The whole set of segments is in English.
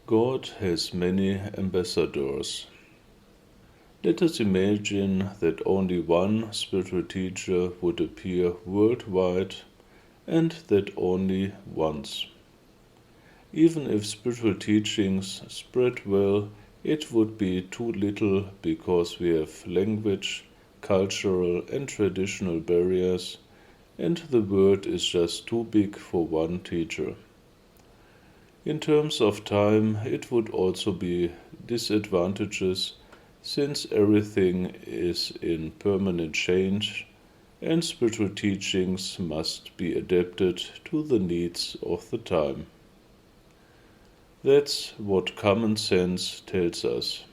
God has many ambassadors. Let us imagine that only one spiritual teacher would appear worldwide, and that only once. Even if spiritual teachings spread well, it would be too little because we have language, cultural, and traditional barriers, and the world is just too big for one teacher. In terms of time, it would also be disadvantages since everything is in permanent change and spiritual teachings must be adapted to the needs of the time. That's what common sense tells us.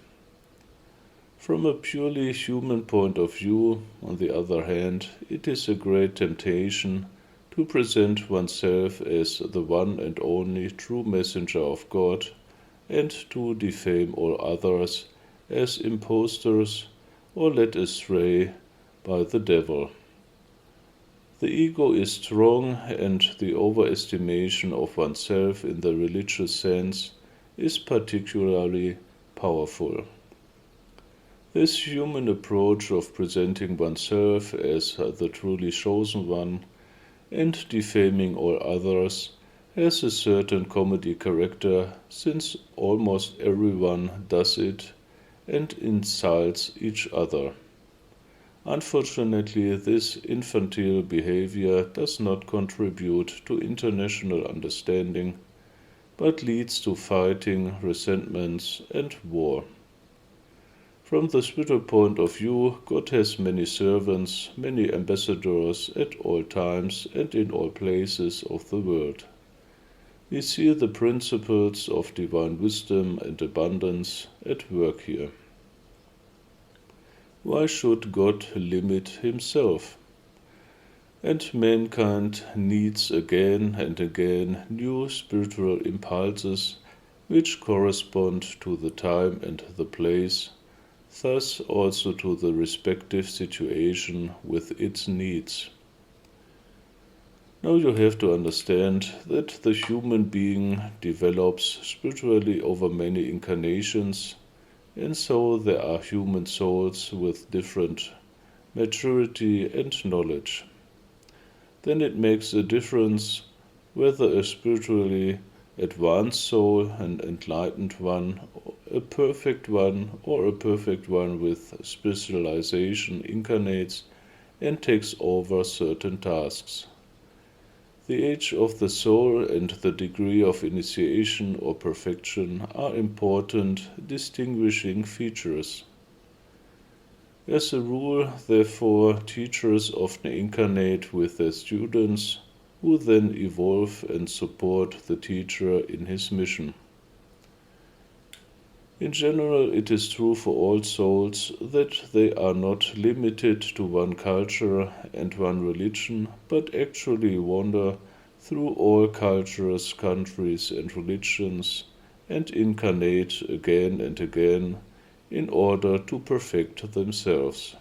From a purely human point of view, on the other hand, it is a great temptation to present oneself as the one and only true messenger of God and to defame all others as impostors or led astray by the devil. The ego is strong, and the overestimation of oneself in the religious sense is particularly powerful. This human approach of presenting oneself as the truly chosen one and defaming all others has a certain comedy character, since almost everyone does it and insults each other. Unfortunately, this infantile behavior does not contribute to international understanding, but leads to fighting, resentments, and war. From the spiritual point of view, God has many servants, many ambassadors at all times and in all places of the world. We see the principles of divine wisdom and abundance at work here. Why should God limit himself? And mankind needs again and again new spiritual impulses which correspond to the time and the place, thus also to the respective situation with its needs. Now you have to understand that the human being develops spiritually over many incarnations, and so there are human souls with different maturity and knowledge. Then it makes a difference whether a spiritually advanced soul, an enlightened one, a perfect one, or a perfect one with specialization incarnates and takes over certain tasks. The age of the soul and the degree of initiation or perfection are important distinguishing features. As a rule, therefore, teachers often incarnate with their students, who then evolve and support the teacher in his mission. In general, it is true for all souls that they are not limited to one culture and one religion, but actually wander through all cultures, countries, and religions, and incarnate again and again in order to perfect themselves.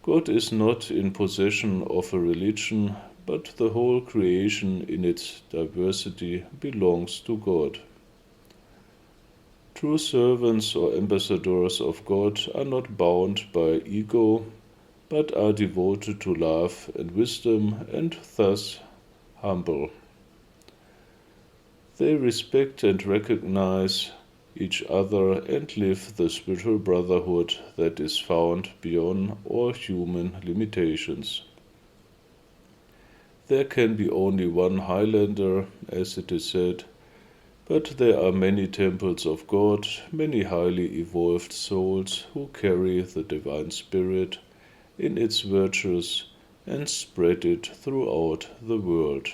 God is not in possession of a religion, but the whole creation in its diversity belongs to God. True servants or ambassadors of God are not bound by ego, but are devoted to love and wisdom and thus humble. They respect and recognize each other and live the spiritual brotherhood that is found beyond all human limitations. There can be only one Highlander, as it is said, but there are many temples of God, many highly evolved souls who carry the divine spirit in its virtues and spread it throughout the world.